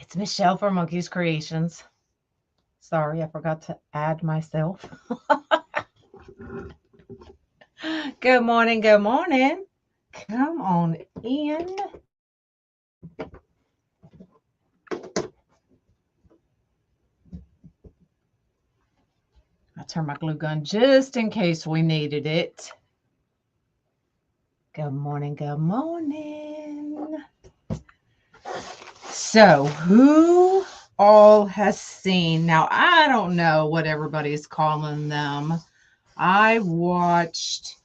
It's Michelle from Monkey's Creations. Sorry, I forgot to add myself. Good morning, good morning. Come on in. I'll turn my glue gun just in case we needed it. Good morning, good morning. So, who all has seen? Now, I don't know what everybody's calling them. I watched,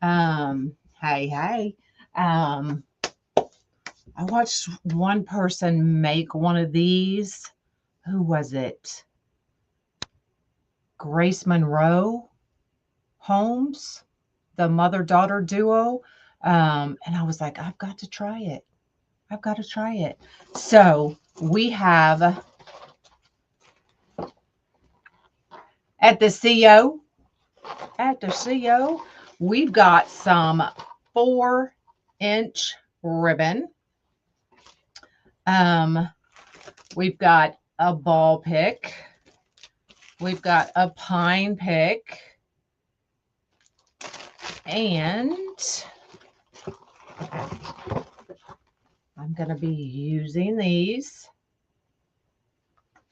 hey. I watched one person make one of these. Who was it? Grace Monroe Holmes, the mother-daughter duo. And I was like, I've got to try it. I've got to try it. So we have at the CO, we've got some 4-inch ribbon. We've got a ball pick. We've got a pine pick. And I'm going to be using these.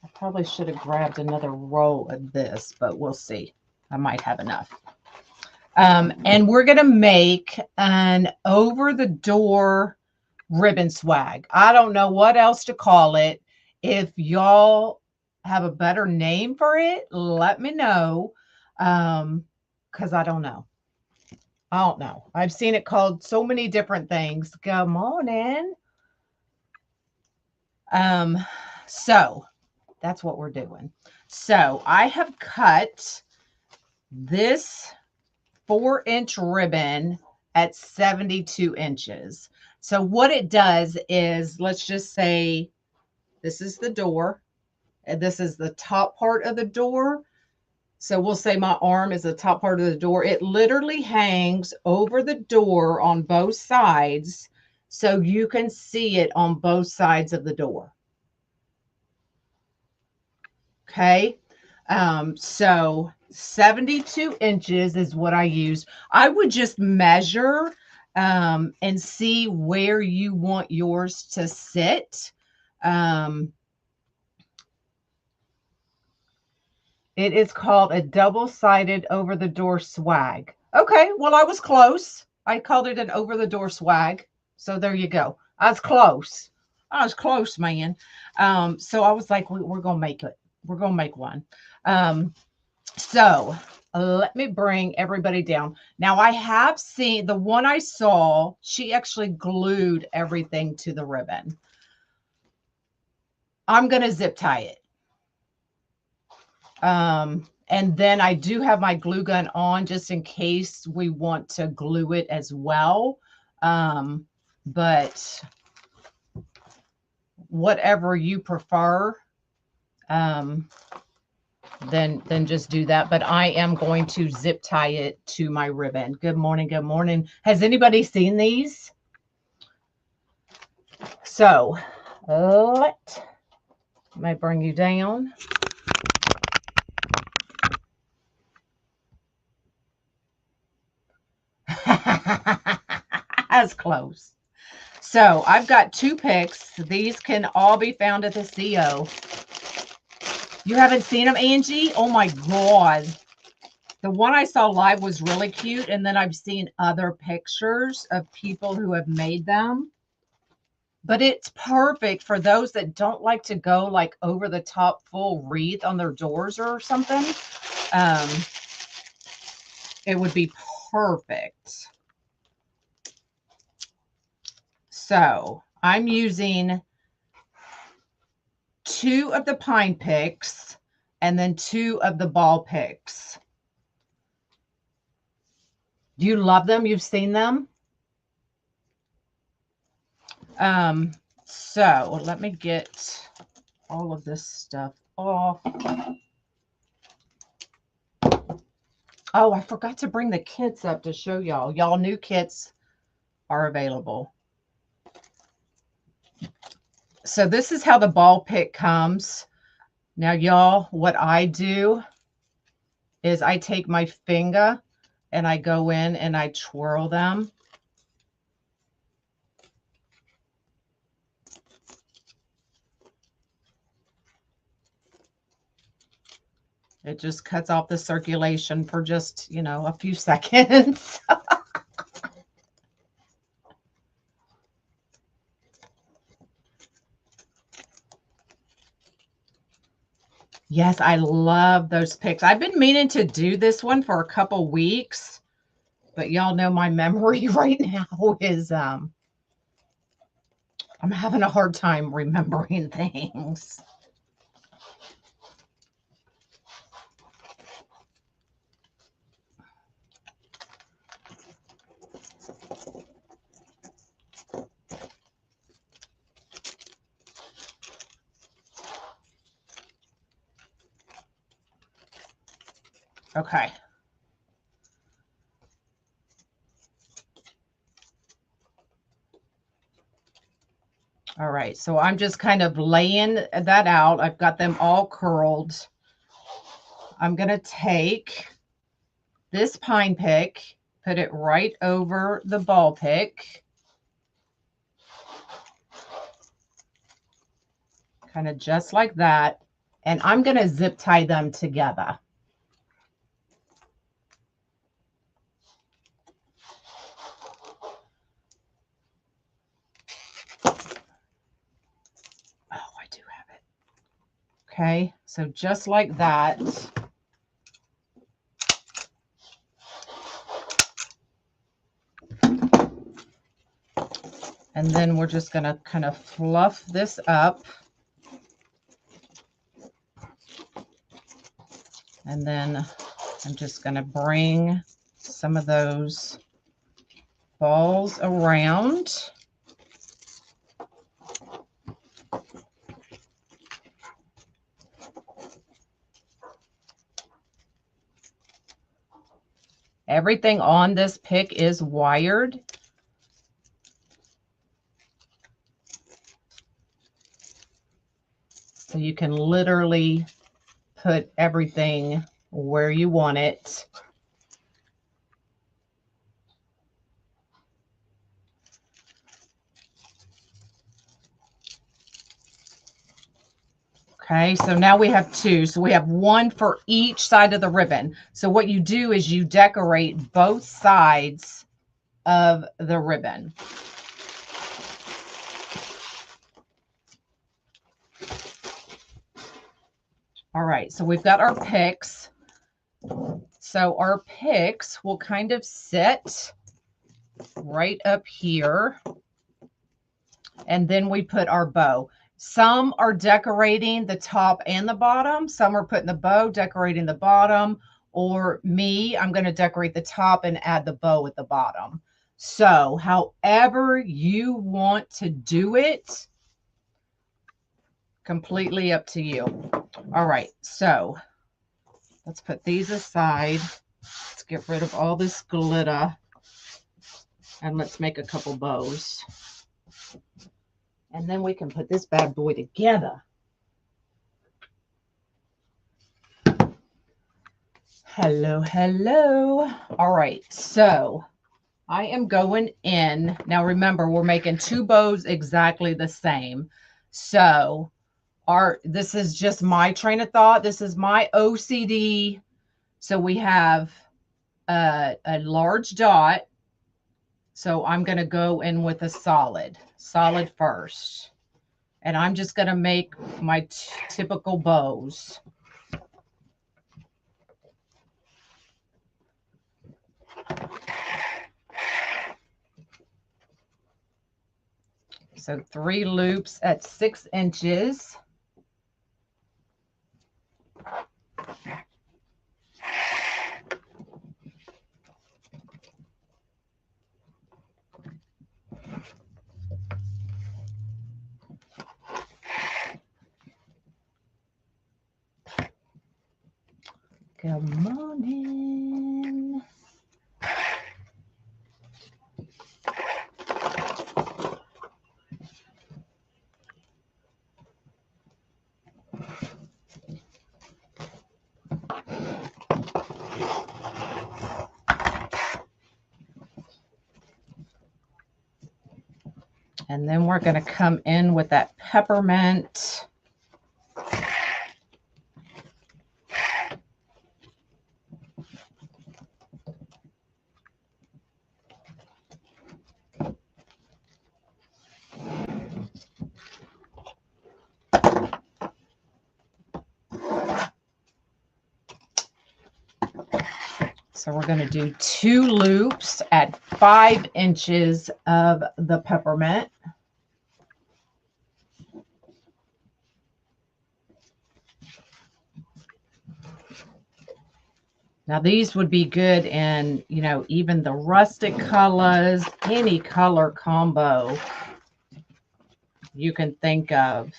I probably should have grabbed another roll of this, but we'll see. I might have enough. And we're going to make an over-the-door ribbon swag. I don't know what else to call it. If y'all have a better name for it, let me know, because I don't know. I've seen it called so many different things. Good morning. So that's what we're doing. So I have cut this 4-inch ribbon at 72 inches. So what it does is, let's just say this is the door, and this is the top part of the door. So we'll say my arm is the top part of the door. It literally hangs over the door on both sides, so you can see it on both sides of the door. Okay. So 72 inches is what I use. I would just measure and see where you want yours to sit. It is called a double-sided over-the-door swag. Okay, well, I was close. I called it an over-the-door swag. So there you go. I was close. I was close, man. So I was like, we're going to make it. We're going to make one. So let me bring everybody down. Now, I have seen the one I saw, she actually glued everything to the ribbon. I'm going to zip tie it. And then I do have my glue gun on just in case we want to glue it as well. But whatever you prefer, then just do that. But I am going to zip tie it to my ribbon. Good morning. Good morning. Has anybody seen these? So let me bring you down. As close. So I've got 2 picks. These can all be found at the CO. You haven't seen them, Angie? Oh my God. The one I saw live was really cute. And then I've seen other pictures of people who have made them. But it's perfect for those that don't like to go like over the top full wreath on their doors or something. It would be perfect. So I'm using 2 of the pine picks and then 2 of the ball picks. Do you love them? You've seen them? So let me get all of this stuff off. Oh, I forgot to bring the kits up to show y'all. Y'all new kits are available. So this is how the ball pick comes. Now, y'all, what I do is I take my finger and I go in and I twirl them. It just cuts off the circulation for just, you know, a few seconds. Yes, I love those picks. I've been meaning to do this one for a couple weeks, but y'all know my memory right now is I'm having a hard time remembering things. Okay. All right, so I'm just kind of laying that out. I've got them all curled. I'm going to take this pine pick, put it right over the ball pick. Kind of just like that. And I'm going to zip tie them together. Oh, I do have it. Okay, so just like that. And then we're just going to kind of fluff this up. And then I'm just going to bring some of those balls around. Everything on this pick is wired. So you can literally put everything where you want it. Okay, so now we have two. So we have one for each side of the ribbon. So what you do is you decorate both sides of the ribbon. All right, so we've got our picks. So our picks will kind of sit right up here. And then we put our bow. Some are decorating the top and the bottom. Some are putting the bow, decorating the bottom. Or me, I'm going to decorate the top and add the bow at the bottom. So however you want to do it, completely up to you. All right, so let's put these aside. Let's get rid of all this glitter. And let's make a couple bows. And then we can put this bad boy together. Hello, hello. All right, so I am going in. Now remember, we're making two bows exactly the same. So this is just my train of thought. This is my OCD. So we have a large dot. So I'm going to go in with a solid first. And I'm just going to make my typical bows. So 3 loops at 6 inches. Good morning. And then we're going to come in with that peppermint. So we're going to do 2 loops at 5 inches of the peppermint. Now these would be good in, you know, even the rustic colors, any color combo you can think of.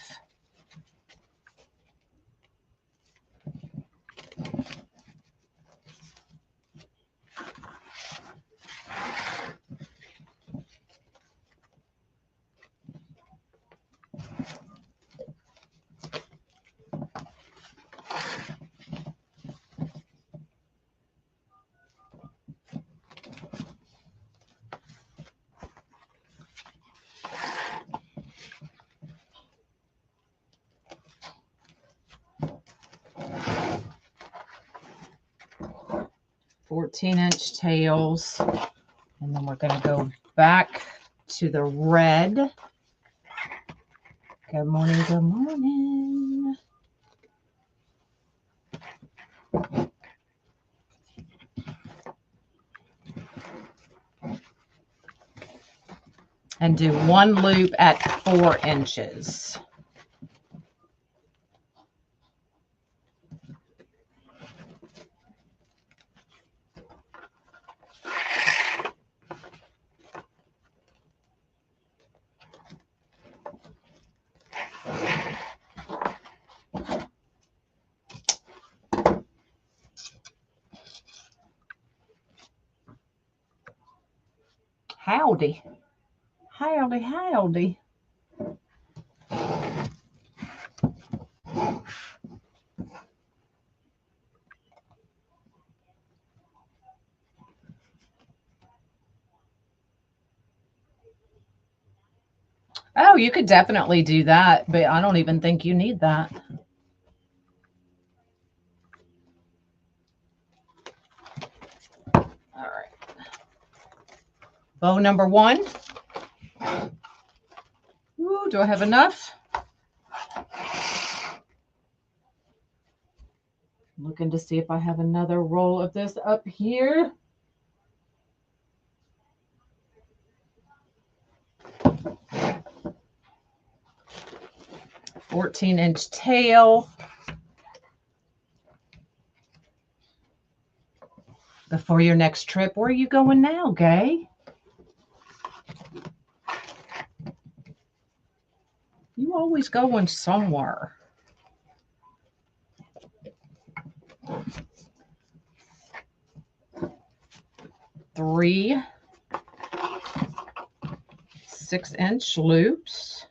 "14-inch tails." And then we're going to go back to the red. Good morning, good morning. And do 1 loop at 4 inches. Howdy. Howdy, howdy. Oh, you could definitely do that, but I don't even think you need that. All right. Bow number 1. Ooh, do I have enough? Looking to see if I have another roll of this up here. "14-inch tail." Before your next trip, where are you going now, Gay? You always going somewhere. Three 6-inch loops.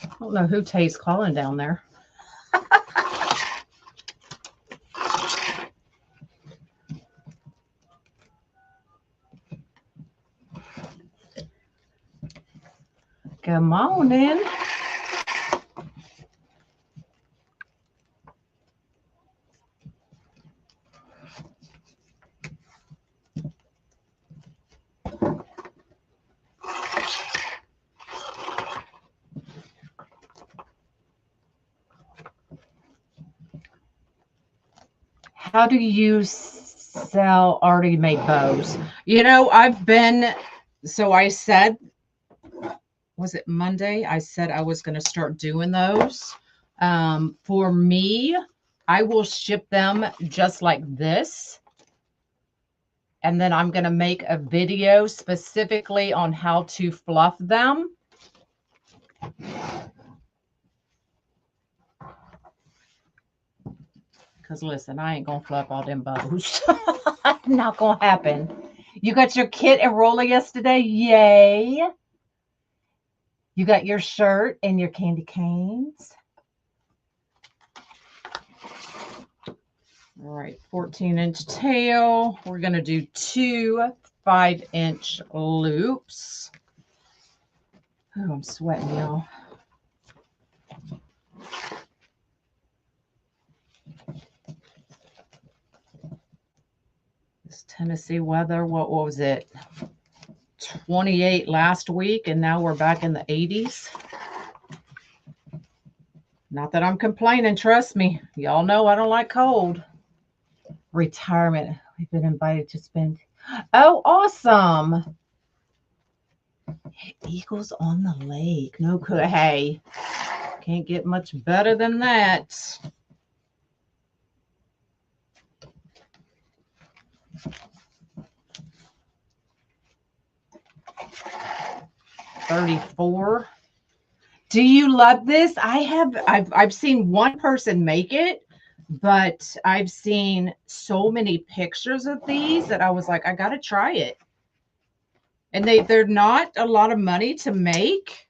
I don't know who Tay's calling down there. Good morning. How do you sell already made bows? You know, so I said, was it Monday? I said I was going to start doing those. For me, I will ship them just like this. And then I'm going to make a video specifically on how to fluff them. Because listen, I ain't going to fluff all them bows. Not going to happen. You got your kit and roller yesterday? Yay. You got your shirt and your candy canes. All right, 14-inch tail. We're going to do 2 5-inch loops. Oh, I'm sweating, y'all. This Tennessee weather, what was it? 28 last week, and now we're back in the 80s. Not that I'm complaining, trust me. Y'all know I don't like cold. Retirement. We've been invited to spend. Oh, awesome. Eagles on the lake. No good. Hey, can't get much better than that. $34. Do you love this? I've seen one person make it, but I've seen so many pictures of these that I was like, I gotta try it. And they're not a lot of money to make.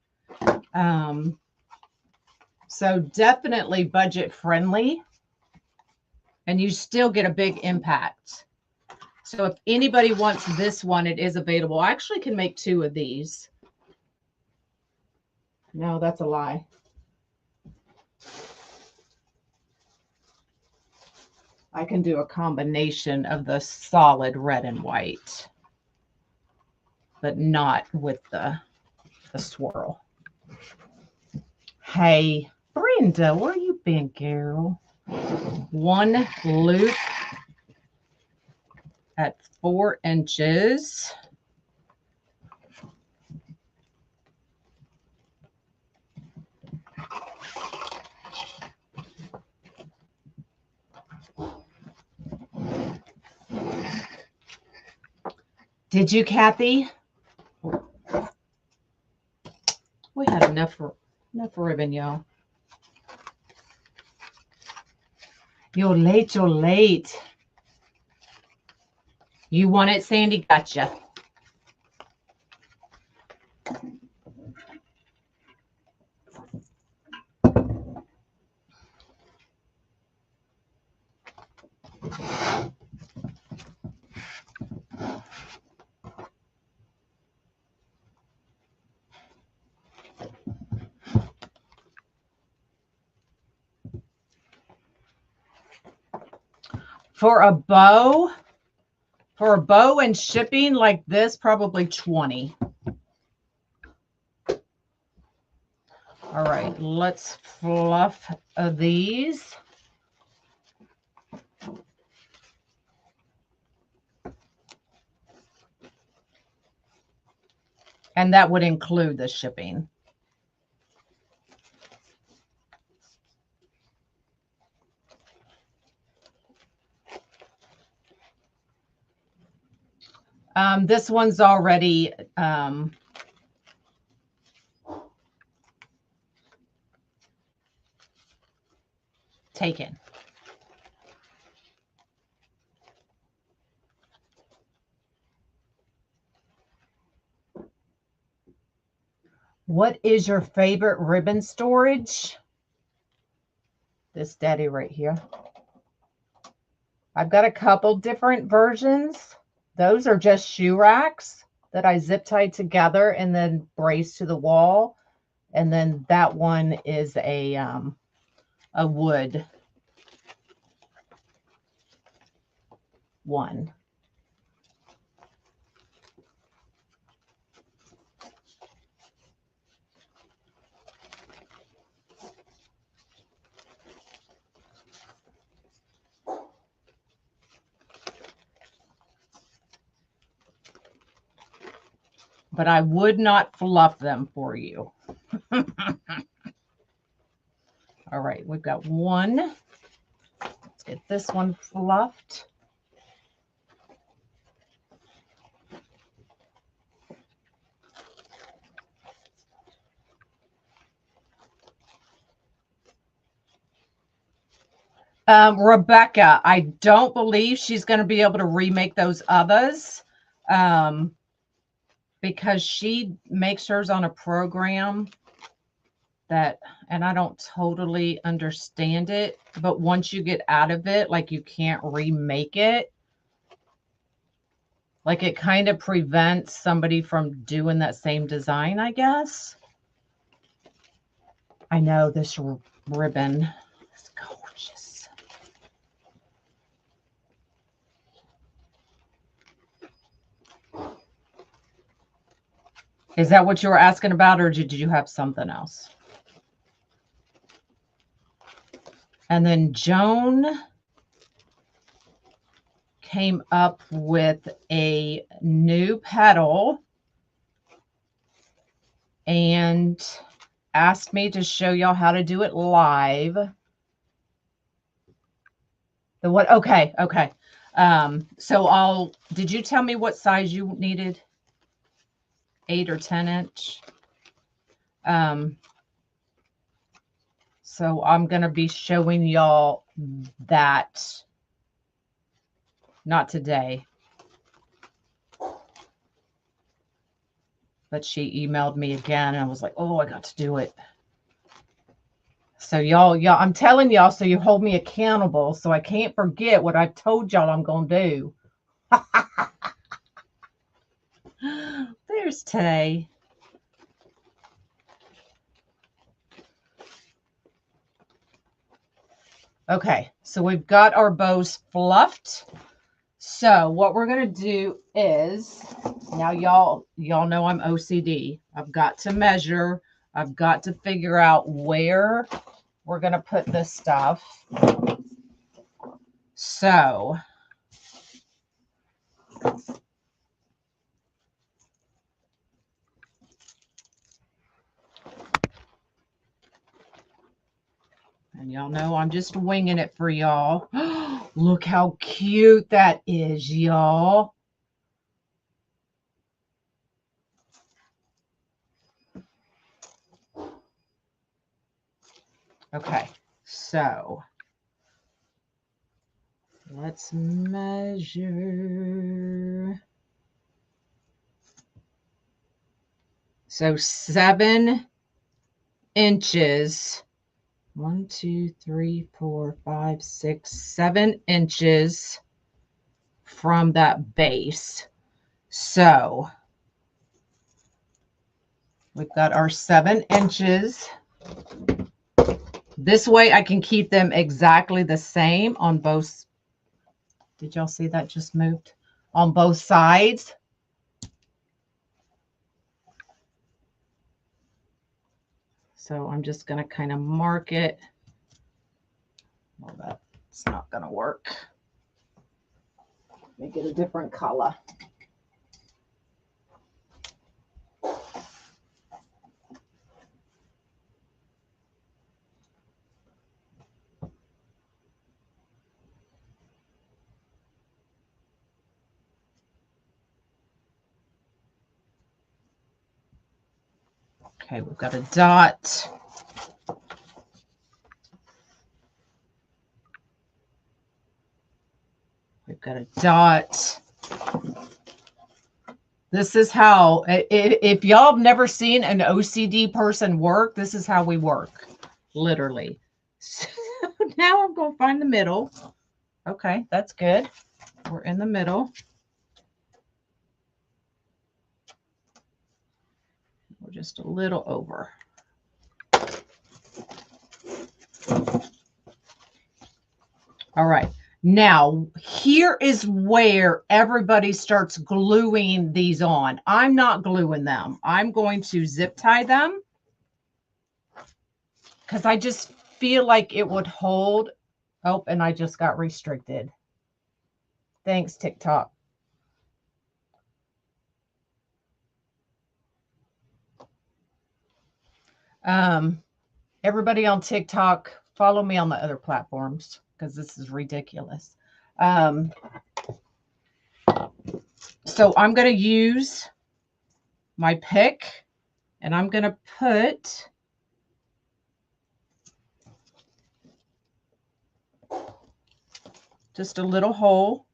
So definitely budget friendly. And you still get a big impact. So if anybody wants this one, it is available. I actually can make 2 of these. No, that's a lie. I can do a combination of the solid red and white, but not with the swirl. Hey, Brenda, where you been, girl? 1 loop at 4 inches. Did you, Kathy? We had enough ribbon, y'all. You're late, you're late. You want it, Sandy? Gotcha. For a bow and shipping like this, probably 20. All right, let's fluff these. And that would include the shipping. This one's already taken. What is your favorite ribbon storage? This daddy right here. I've got a couple different versions. Those are just shoe racks that I zip tied together and then brace to the wall. And then that one is a wood one. But I would not fluff them for you. All right, we've got one. Let's get this one fluffed. Rebecca, I don't believe she's going to be able to remake those others because she makes hers on a program that, and I don't totally understand it, but once you get out of it, like you can't remake it. Like it kind of prevents somebody from doing that same design, I guess. I know this ribbon is gorgeous. Is that what you were asking about, or did you have something else? And then Joan came up with a new petal and asked me to show y'all how to do it live. The what? Okay. So did you tell me what size you needed? 8 or 10 inch? So I'm going to be showing y'all that, not today, but she emailed me again and I was like, oh, I got to do it. So y'all, I'm telling y'all, so you hold me accountable so I can't forget what I've told y'all I'm going to do. There's Tay. Okay, so we've got our bows fluffed. So what we're going to do is, now y'all know I'm OCD. I've got to measure. I've got to figure out where we're going to put this stuff. So and y'all know I'm just winging it for y'all. Look how cute that is, y'all. Okay, so let's measure. So 7 inches. 1, 2, 3, 4, 5, 6, 7 inches from that base. So we've got our 7 inches. This way I can keep them exactly the same on both. Did y'all see that just moved? On both sides. So I'm just going to kind of mark it. Well, that's not going to work. Let me get a different color. Okay, we've got a dot. We've got a dot. This is how, if y'all have never seen an OCD person work, this is how we work, literally. So now I'm going to find the middle. Okay, that's good. We're in the middle. We're just a little over. All right. Now, here is where everybody starts gluing these on. I'm not gluing them. I'm going to zip tie them because I just feel like it would hold. Oh, and I just got restricted. Thanks, TikTok. Everybody on TikTok, follow me on the other platforms because this is ridiculous. So I'm going to use my pick and I'm going to put just a little hole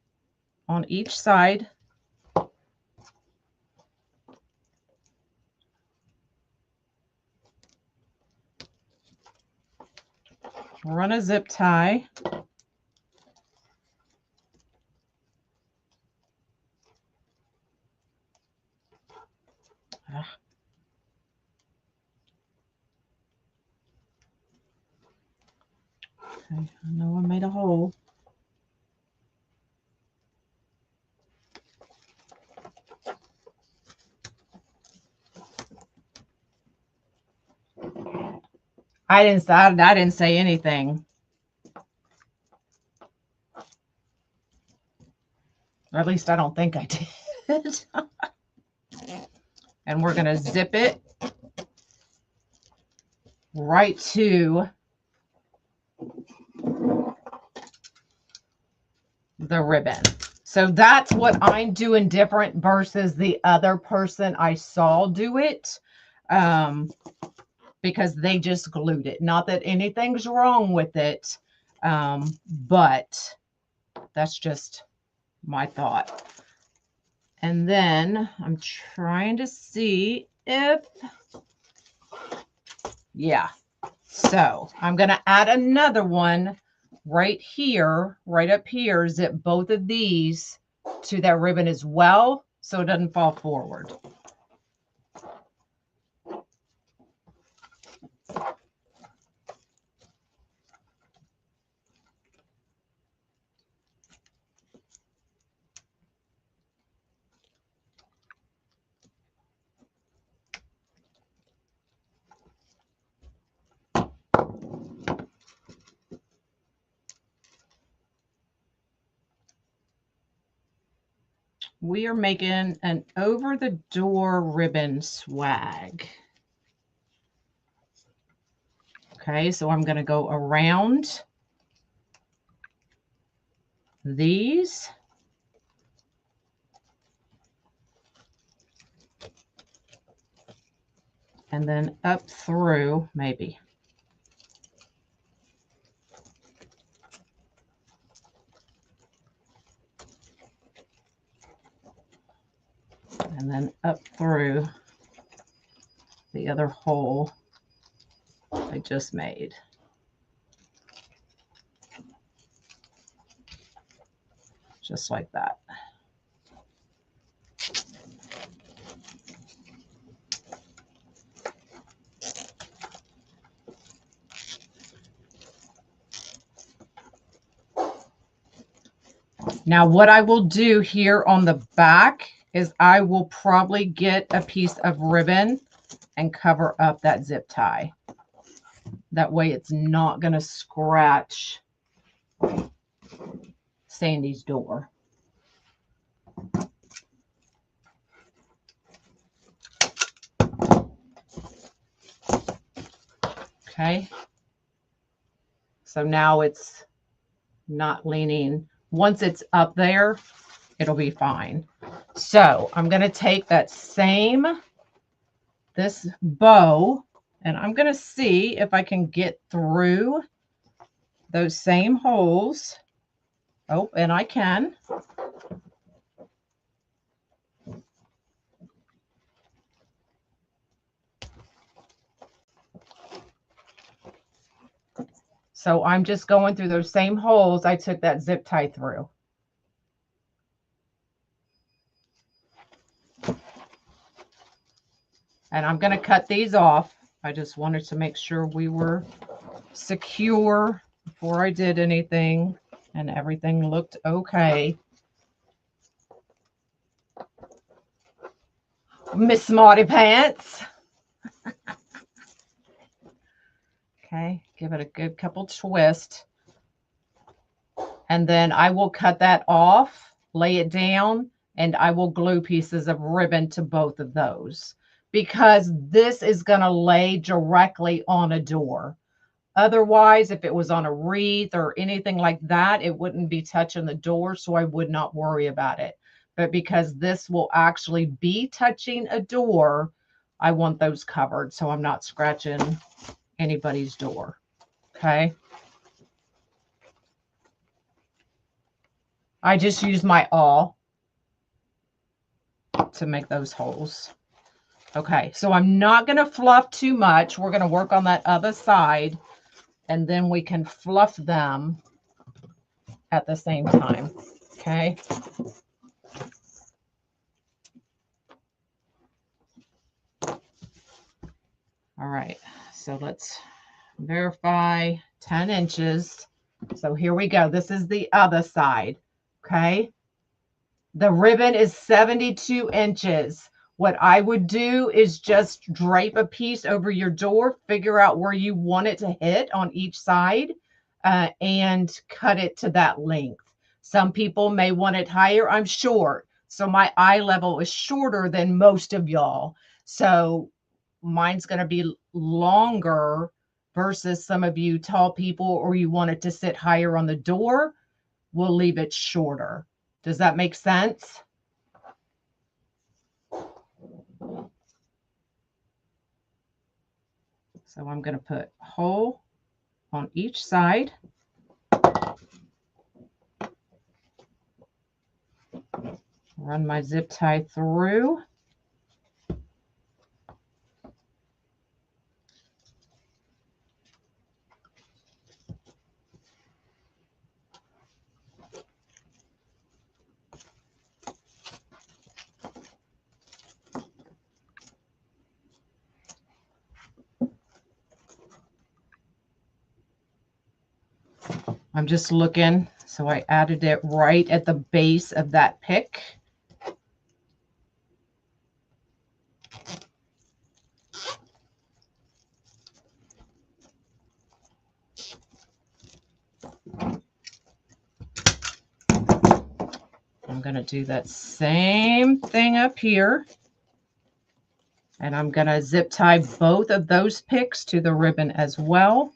on each side. run a zip tie. Okay, I know I made a hole. I didn't say anything. Or at least I don't think I did. And we're going to zip it right to the ribbon. So that's what I'm doing different versus the other person I saw do it. Because they just glued it. Not that anything's wrong with it, but that's just my thought. And then I'm trying to see if, yeah. So I'm going to add another one right here, right up here, zip both of these to that ribbon as well, so it doesn't fall forward. We are making an over-the-door ribbon swag. Okay, so I'm going to go around these. And then up through, maybe. And then up through the other hole I just made. Just like that. Now what I will do here on the back is I will probably get a piece of ribbon and cover up that zip tie. That way it's not going to scratch Sandy's door. Okay. So now it's not leaning. Once it's up there, it'll be fine. So I'm going to take that same, this bow, and I'm going to see if I can get through those same holes. Oh, and I can. So I'm just going through those same holes I took that zip tie through. And I'm going to cut these off. I just wanted to make sure we were secure before I did anything and everything looked okay. Miss Smarty Pants. Okay, give it a good couple twists. And then I will cut that off, lay it down, and I will glue pieces of ribbon to both of those because this is going to lay directly on a door. Otherwise, if it was on a wreath or anything like that, it wouldn't be touching the door, so I would not worry about it. But because this will actually be touching a door, I want those covered so I'm not scratching anybody's door. Okay. I just use my awl to make those holes. Okay, so I'm not going to fluff too much. We're going to work on that other side and then we can fluff them at the same time. Okay. All right, so let's verify 10 inches. So here we go. This is the other side. Okay. The ribbon is 72 inches. What I would do is just drape a piece over your door, figure out where you want it to hit on each side, and cut it to that length. Some people may want it higher. I'm short, so my eye level is shorter than most of y'all. So mine's going to be longer versus some of you tall people, or you want it to sit higher on the door. We'll leave it shorter. Does that make sense? So I'm going to put a hole on each side. Run my zip tie through. I'm just looking, so I added it right at the base of that pick. I'm going to do that same thing up here. And I'm going to zip tie both of those picks to the ribbon as well.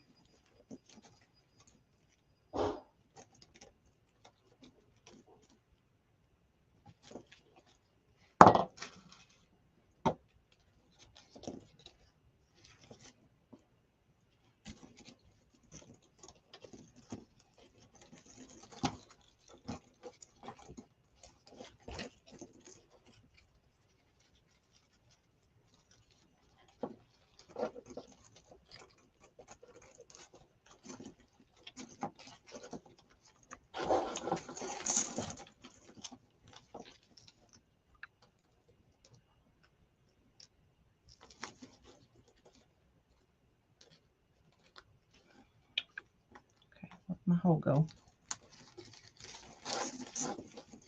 Where'd my hole go?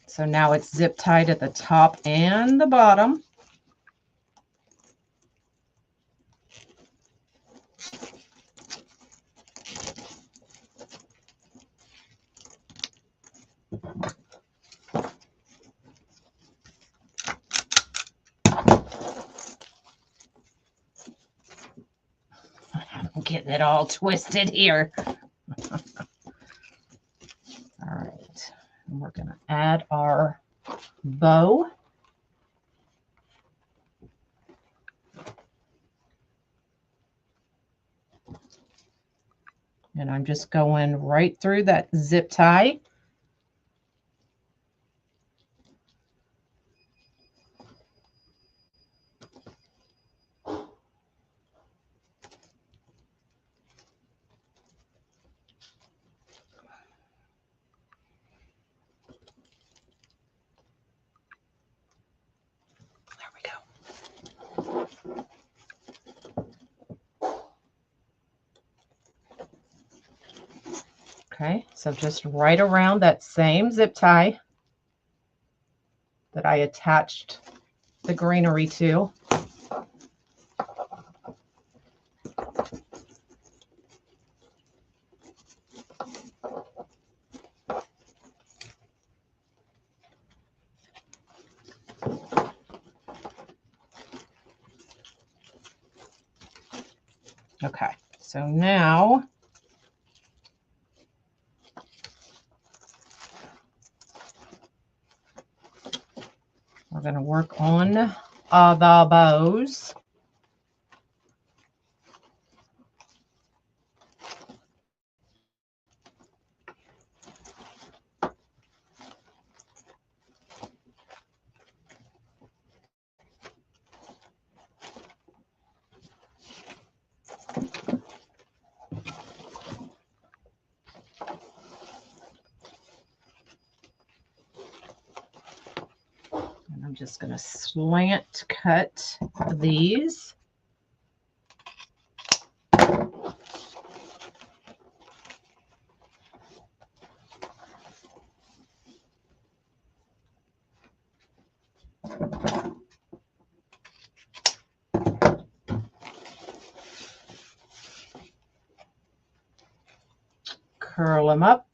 So now it's zip tied at the top and the bottom. I'm getting it all twisted here. All right, and we're going to add our bow. And I'm just going right through that zip tie. Okay, so just right around that same zip tie that I attached the greenery to. Okay, so now we're going to work on the bows. I'm just going to slant cut these. Curl them up.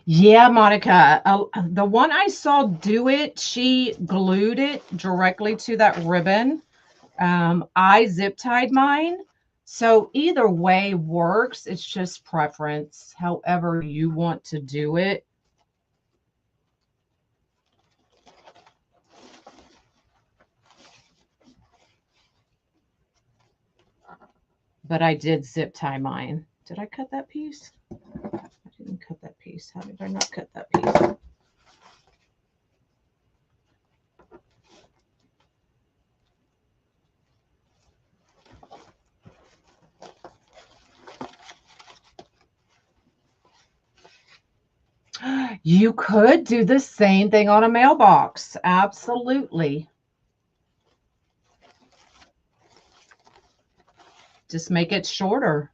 Yeah, Monica, the one I saw do it, she glued it directly to that ribbon. I zip tied mine. So either way works. It's just preference, however you want to do it. But I did zip tie mine. Did I cut that piece? I didn't cut that piece. How did I not cut that piece? You could do the same thing on a mailbox. Absolutely. Just make it shorter.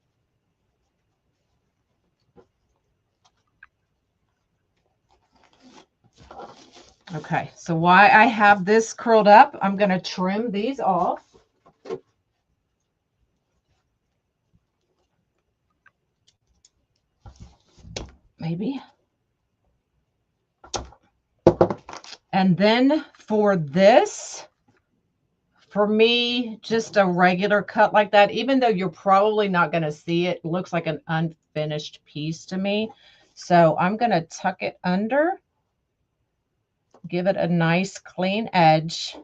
Okay, so while I have this curled up, I'm going to trim these off. Maybe. And then for this, for me, just a regular cut like that, even though you're probably not going to see it, looks like an unfinished piece to me. So I'm going to tuck it under, give it a nice clean edge.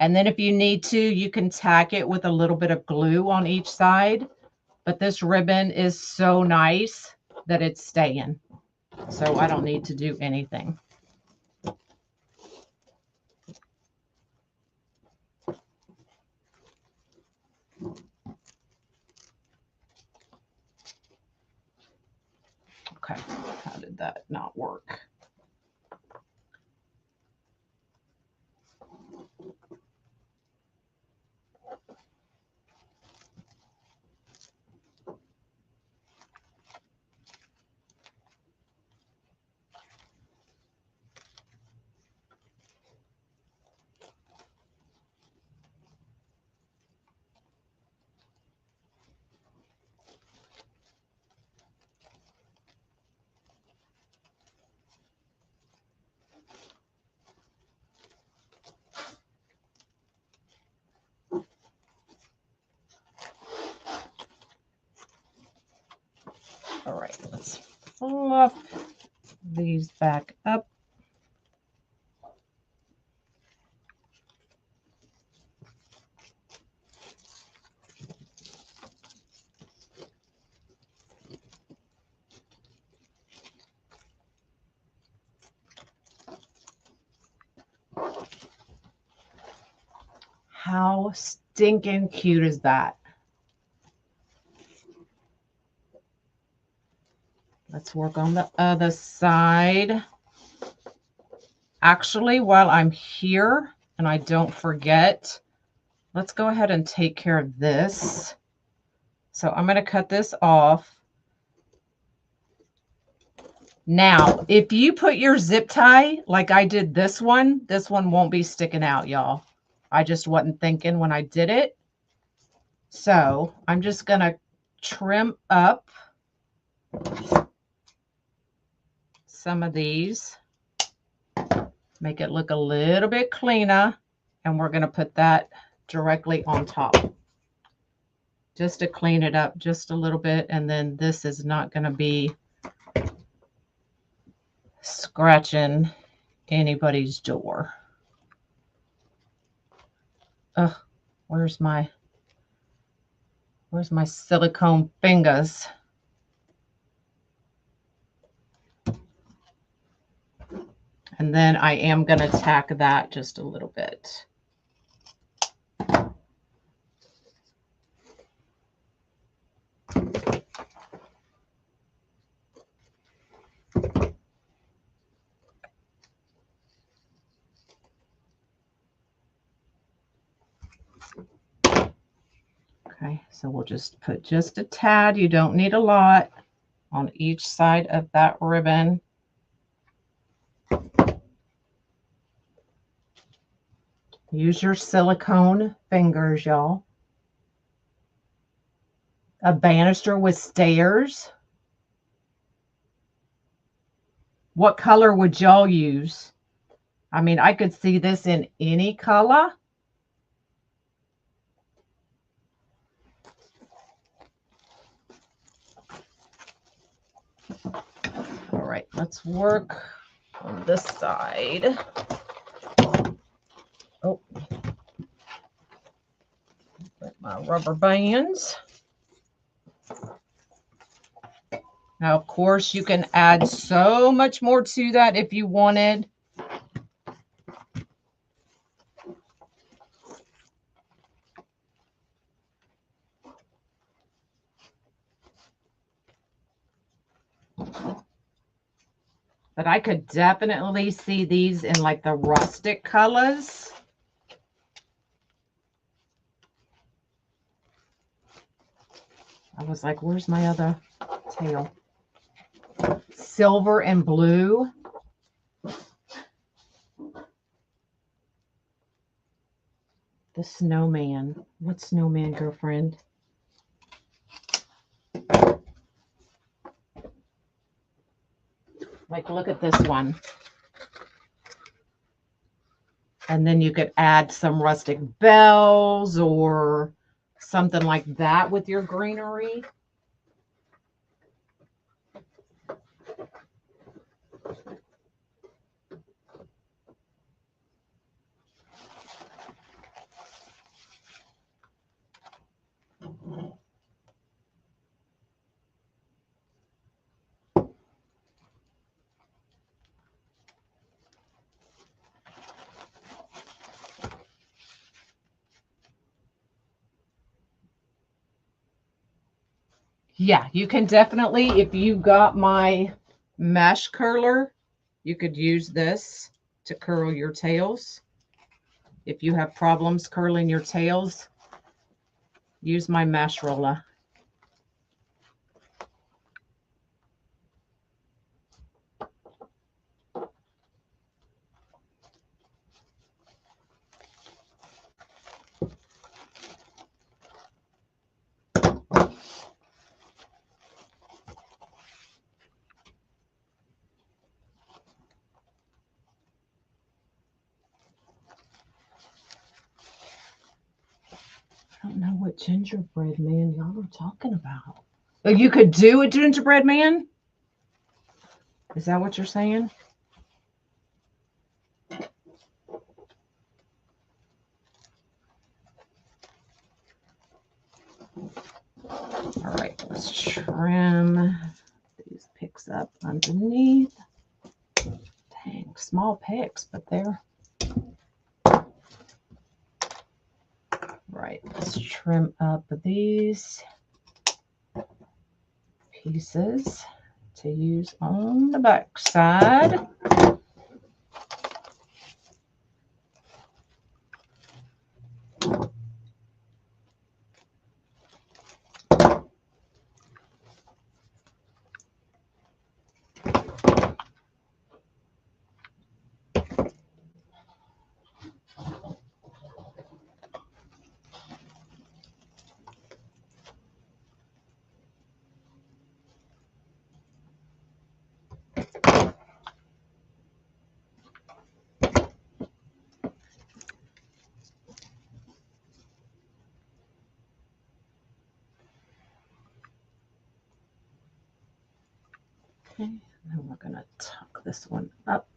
And then if you need to, you can tack it with a little bit of glue on each side. But this ribbon is so nice that it's staying. So I don't need to do anything. Okay, how did that not work? All right, let's fluff these back up. How stinking cute is that? Let's work on the other side. Actually, while I'm here and I don't forget, let's go ahead and take care of this. So I'm going to cut this off. Now, if you put your zip tie like I did this one won't be sticking out, y'all. I just wasn't thinking when I did it. So I'm just going to trim up some of these, make it look a little bit cleaner, and we're going to put that directly on top just to clean it up just a little bit. And then this is not going to be scratching anybody's door. Ugh, where's my silicone fingers? And then I am going to tack that just a little bit. Okay, so we'll just put just a tad. You don't need a lot on each side of that ribbon. Use your silicone fingers, y'all. A banister with stairs. What color would y'all use? I mean, I could see this in any color. All right, let's work on this side. Oh, put my rubber bands. Now, of course, you can add so much more to that if you wanted. But I could definitely see these in like the rustic colors. I was like, where's my other tail? Silver and blue. The snowman. What snowman, girlfriend? Like, look at this one. And then you could add some rustic bells or something like that with your greenery. Yeah, you can definitely, if you got my mesh curler, you could use this to curl your tails. If you have problems curling your tails, use my mesh roller. I don't know what gingerbread man y'all are talking about. Oh, you could do a gingerbread man? Is that what you're saying? All right, let's trim these picks up underneath. Dang, small picks, but they're right. Let's trim up these pieces to use on the back side. Okay, and then we're going to tuck this one up.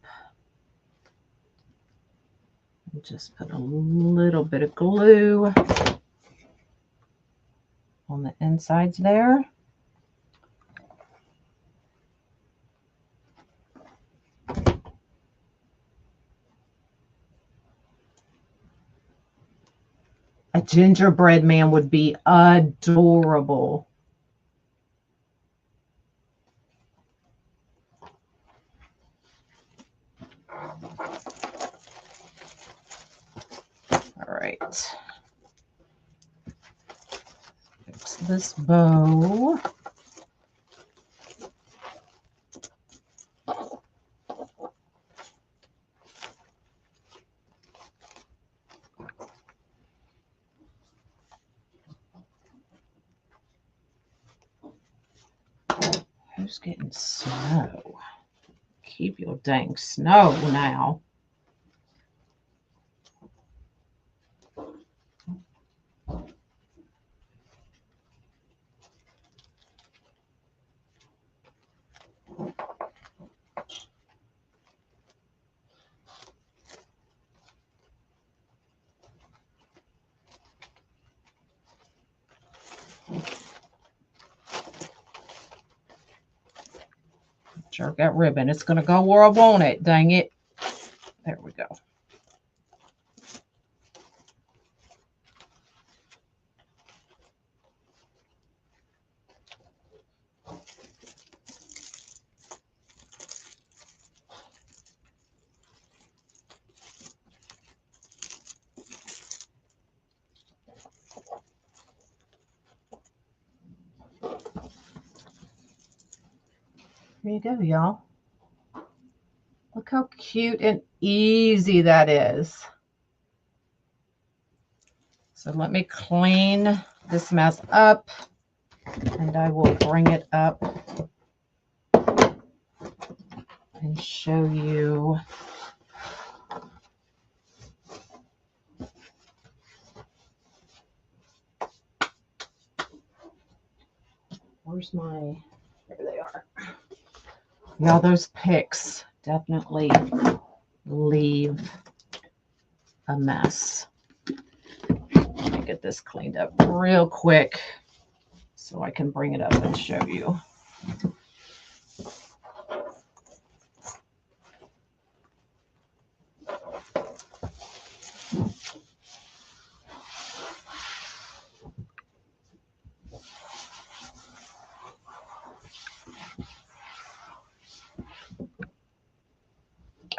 And just put a little bit of glue on the insides there. gingerbread man would be adorable. All right. Fix this bow. Who's getting snow? Keep your dang snow now. Jerk that ribbon. It's going to go where I want it. Dang it. There we go. There you go, y'all. Look how cute and easy that is. So let me clean this mess up and I will bring it up and show you. Where's my, there they are. Y'all, those picks definitely leave a mess. Let me get this cleaned up real quick so I can bring it up and show you.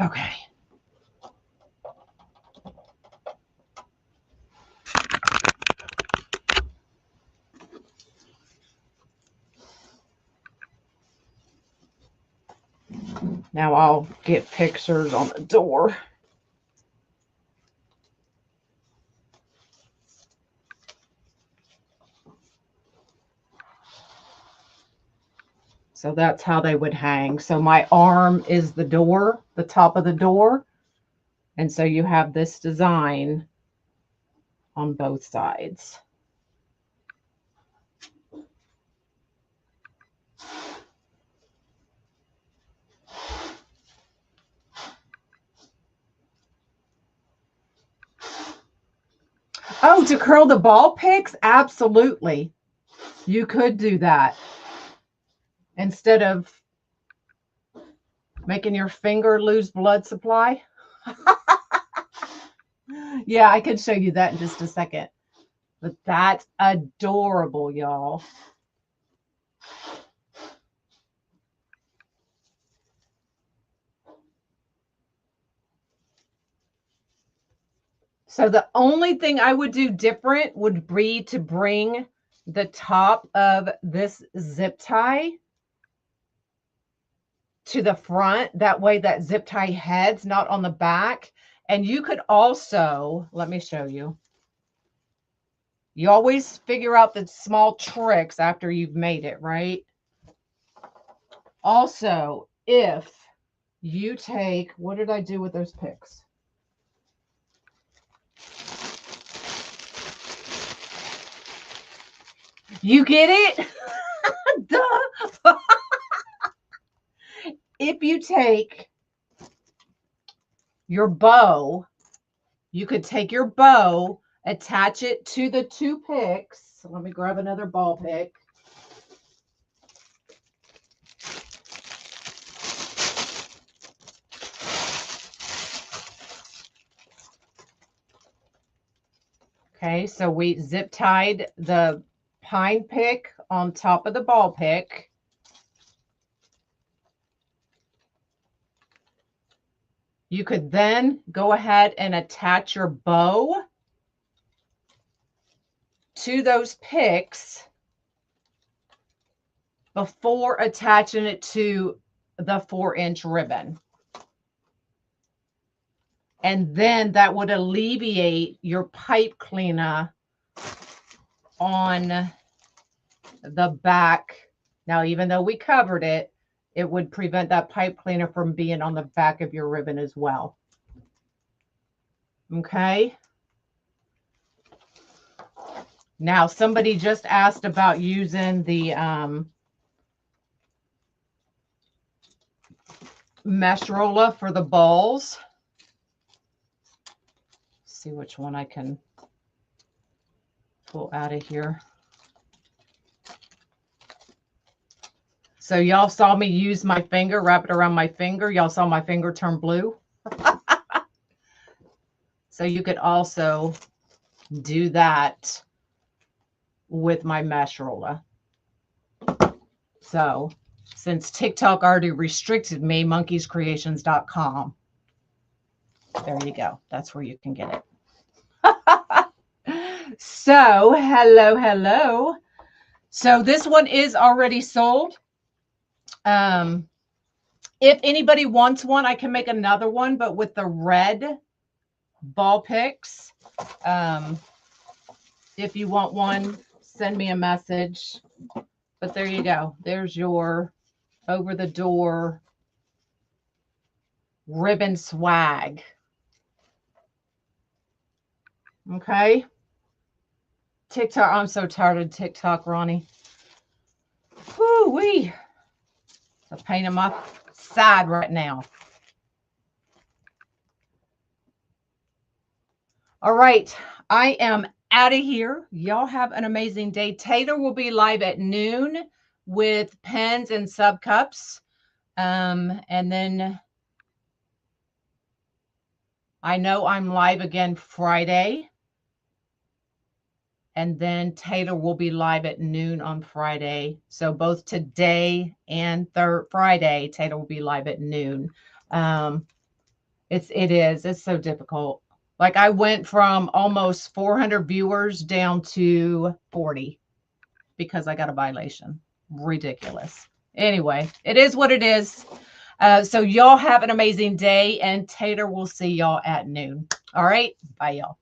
Okay. Now I'll get pictures on the door. So that's how they would hang. So my arm is the door, the top of the door. And so you have this design on both sides. Oh, to curl the ball picks? Absolutely. You could do that. Instead of making your finger lose blood supply. Yeah, I could show you that in just a second. But that's adorable, y'all. So the only thing I would do different would be to bring the top of this zip tie to the front. That way that zip tie head's not on the back. And you could also, let me show you. You always figure out the small tricks after you've made it, right? Also, if you take, what did I do with those picks? You get it? Duh. If you take your bow, you could take your bow, attach it to the two picks. So let me grab another ball pick. Okay, so we zip tied the pine pick on top of the ball pick. You could then go ahead and attach your bow to those picks before attaching it to the 4-inch ribbon. And then that would alleviate your pipe cleaner on the back. Now, even though we covered it, it would prevent that pipe cleaner from being on the back of your ribbon as well. Okay. Now, somebody just asked about using the mesh roller for the balls. See which one I can pull out of here. So y'all saw me use my finger, wrap it around my finger. Y'all saw my finger turn blue. So you could also do that with my mesh roller. So since TikTok already restricted me, monkeyscreations.com. There you go. That's where you can get it. So hello. So this one is already sold. If anybody wants one, I can make another one, but with the red ball picks. If you want one, send me a message. But there you go. There's your over the door ribbon swag. Okay. TikTok. I'm so tired of TikTok, Ronnie. Whoo-wee. It's a pain in my side right now. All right. I am out of here. Y'all have an amazing day. Taylor will be live at noon with pens and sub cups. And then I know I'm live again Friday. And then Taylor will be live at noon on Friday. So both today and Friday, Taylor will be live at noon. It's so difficult. Like I went from almost 400 viewers down to 40 because I got a violation. Ridiculous. Anyway, it is what it is. So y'all have an amazing day, and Taylor will see y'all at noon. All right. Bye, y'all.